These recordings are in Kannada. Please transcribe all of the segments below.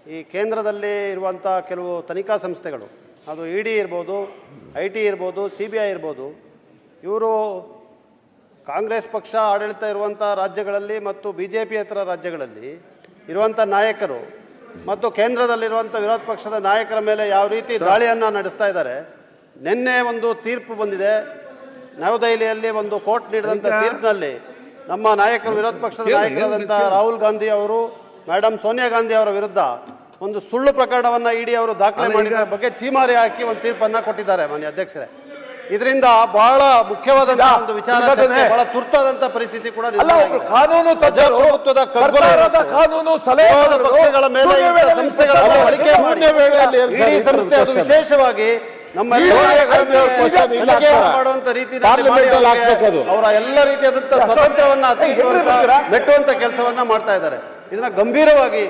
ಈ ಕೇಂದ್ರದಲ್ಲಿ ಇರುವಂಥ ಕೆಲವು ತನಿಖಾ ಸಂಸ್ಥೆಗಳು, ಅದು ಇಡಿ ಇರ್ಬೋದು, IT ಇರ್ಬೋದು, CBI ಇರ್ಬೋದು, ಇವರು ಕಾಂಗ್ರೆಸ್ ಪಕ್ಷ ಆಡಳಿತ ಇರುವಂಥ ರಾಜ್ಯಗಳಲ್ಲಿ ಮತ್ತು BJPಯೇತರ ರಾಜ್ಯಗಳಲ್ಲಿ ಇರುವಂಥ ನಾಯಕರು ಮತ್ತು ಕೇಂದ್ರದಲ್ಲಿರುವಂಥ ವಿರೋಧ ಪಕ್ಷದ ನಾಯಕರ ಮೇಲೆ ಯಾವ ರೀತಿ ದಾಳಿಯನ್ನು ನಡೆಸ್ತಾ ಇದ್ದಾರೆ. ನಿನ್ನೆ ಒಂದು ತೀರ್ಪು ಬಂದಿದೆ, ನವದೆಹಲಿಯಲ್ಲಿ ಒಂದು ಕೋರ್ಟ್ ನೀಡಿದಂಥ ತೀರ್ಪಿನಲ್ಲಿ ನಮ್ಮ ನಾಯಕರು, ವಿರೋಧ ಪಕ್ಷದ ನಾಯಕರಾದಂಥ ರಾಹುಲ್ ಗಾಂಧಿ ಅವರು, ಮೇಡಮ್ ಸೋನಿಯಾ ಗಾಂಧಿ ಅವರ ವಿರುದ್ಧ ಒಂದು ಸುಳ್ಳು ಪ್ರಕರಣವನ್ನು ಇಡಿ ಅವರು ದಾಖಲೆ ಮಾಡಿದ ಬಗ್ಗೆ ಚೀಮಾರಿ ಹಾಕಿ ಒಂದು ತೀರ್ಪನ್ನು ಕೊಟ್ಟಿದ್ದಾರೆ. ಮಾನ್ಯ ಅಧ್ಯಕ್ಷರೇ, ಇದರಿಂದ ಬಹಳ ಮುಖ್ಯವಾದಂತಹ ಒಂದು ವಿಚಾರ, ಬಹಳ ತುರ್ತಾದಂತ ಪರಿಸ್ಥಿತಿ ಕೂಡ ಕಾನೂನು ಪ್ರಜಾಪ್ರಭುತ್ವದ ಕಾನೂನು ಪಕ್ಷಗಳ ಮೇಲೆ ಸಂಸ್ಥೆಗಳ ಬಳಕೆ ಮಾಡಿ ಇಡೀ ಸಂಸ್ಥೆ ಅದು ವಿಶೇಷವಾಗಿ ನಮ್ಮ ಮಾಡುವಂತ ರೀತಿಯಲ್ಲಿ ಅವರ ಎಲ್ಲ ರೀತಿಯಾದಂತಹ ಸ್ವತಂತ್ರವನ್ನ ಮೆಟ್ಟುವಂತ ಕೆಲಸವನ್ನ ಮಾಡ್ತಾ ಇದ್ದಾರೆ. ಇದನ್ನ ಗಂಭೀರವಾಗಿ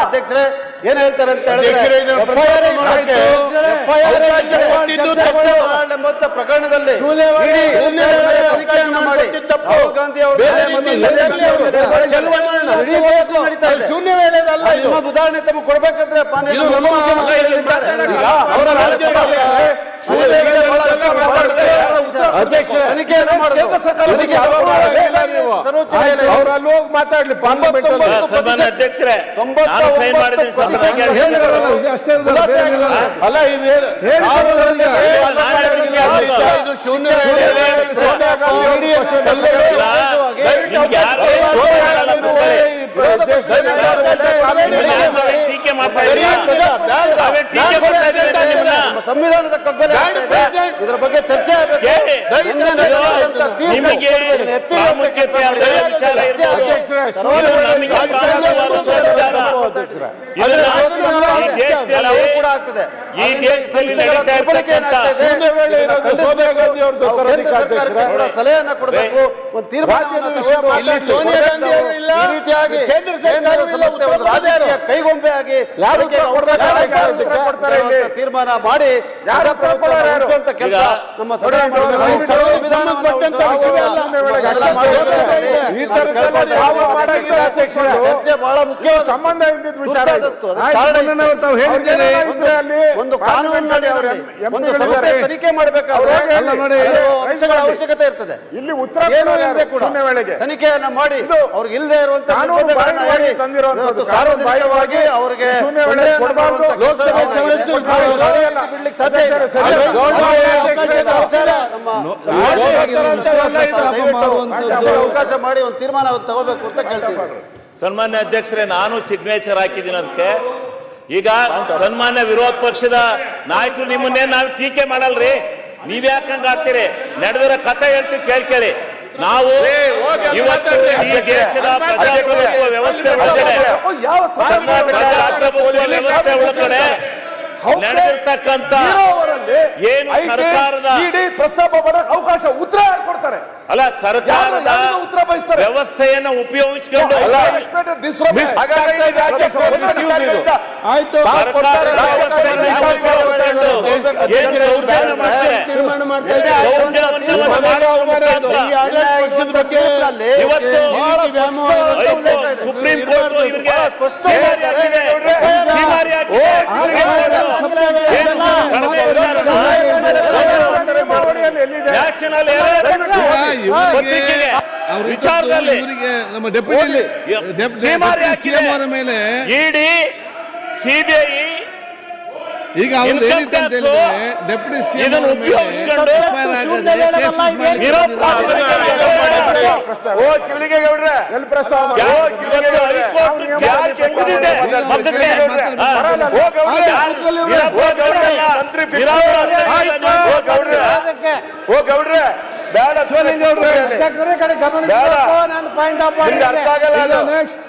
ಅಧ್ಯಕ್ಷರೇ ಏನ್ ಹೇಳ್ತಾರೆ ಅಂತ ಹೇಳಿದ್ರೆ, ಪ್ರಕರಣದಲ್ಲಿ ತನಿಖೆಯನ್ನ ಮಾಡಿ ರಾಹುಲ್ ಗಾಂಧಿ ಅವರು ಇನ್ನೊಂದು ಉದಾಹರಣೆ ತಮಗೆ ಕೊಡ್ಬೇಕಂದ್ರೆ ತನಿಖೆಯನ್ನು ಮಾತಾಡ್ಲಿ ಅಧ್ಯಕ್ಷರೇ, ಅಲ್ಲ ಇದು ಸಂವಿಧಾನದ ಕಗ್ಗೊಲೆ ಇದರ ಬಗ್ಗೆ ಚರ್ಚೆ ಕೂಡ ಆಗ್ತದೆ. ಸಲಹೆಯನ್ನ ಕೊಡಬೇಕು, ಒಂದು ತೀರ್ಮಾನವಾಗಿ ಕೈಗೊಂಬೆ ಆಗಿ ತೀರ್ಮಾನ ಮಾಡಿ ಕೆಲಸ ನಮ್ಮ ಚರ್ಚೆ ಬಹಳ ಮುಖ್ಯ ಸಂಬಂಧ ಇದ್ದಿದ್ದ ವಿಚಾರ. ಒಂದು ಕಾನೂನಿನಲ್ಲಿ ಒಂದು ತನಿಖೆ ಮಾಡಬೇಕಾದ್ರೆ ಅವಶ್ಯಕತೆ ಇರ್ತದೆ. ಇಲ್ಲಿ ಉತ್ತರ ತನಿಖೆಯನ್ನ ಮಾಡಿ ಅವ್ರಿಗೆ ಇಲ್ಲದೆ ಇರುವಂತ ಸಾರ್ವಜನಿಕವಾಗಿ ಅವರಿಗೆ ಬಿಡ್ಲಿಕ್ಕೆ ಸಾಧ್ಯ ಅವಕಾಶ ಮಾಡಿ ಒಂದು ತೀರ್ಮಾನ ತಗೋಬೇಕು ಅಂತ ಕೇಳ್ತೀವಿ. ಸನ್ಮಾನ್ಯ ಅಧ್ಯಕ್ಷರೇ, ನಾನು ಸಿಗ್ನೇಚರ್ ಹಾಕಿದ್ದೀನಿ ಅದಕ್ಕೆ. ಈಗ ಸನ್ಮಾನ್ಯ ವಿರೋಧ ಪಕ್ಷದ ನಾಯಕರು ನಿಮ್ಮನ್ನೇ ನಾವು ಟೀಕೆ ಮಾಡಲ್ರಿ, ನೀವ್ಯಾಕಂಗ ಆಗ್ತೀರಿ? ನಡೆದಿರೋ ಕಥೆ ಹೇಳ್ತೀವಿ, ಕೇಳಿ. ನಾವು ಇವತ್ತು ಈ ದೇಶದ ಪ್ರಜಾಪ್ರಭುತ್ವ ವ್ಯವಸ್ಥೆ ಒಳಗಡೆ ನಡೆದಿರ್ತಕ್ಕಂಥ ಏನು ಸರ್ಕಾರದ ಪ್ರಸ್ತಾಪ ಮಾಡಕ್ಕೆ ಅವಕಾಶ ಉತ್ತರ ಕೊಡ್ತಾರೆ. ಅಲ್ಲ, ಸರ್ಕಾರದ ಉತ್ತರ ಬಯಸ್ತಾರೆ, ವ್ಯವಸ್ಥೆಯನ್ನು ಉಪಯೋಗಿಸಿಕೊಂಡು ಸುಪ್ರೀಂ ಕೋರ್ಟ್ ವಿಚಾರದಲ್ಲಿ ನಮ್ಮ ಡೆಪ್ಯೂಟಿ ಸಿಎಂ ಅವರ ಮೇಲೆ ಇಡಿ, ಸಿಬಿಐ ಈಗ ಅವ್ರು ಹೇಳಿದಂತೆ ಡೆಪ್ಯೂಟಿ ಸಿಎಂ ಬೇಡ, ನೆಕ್ಸ್ಟ್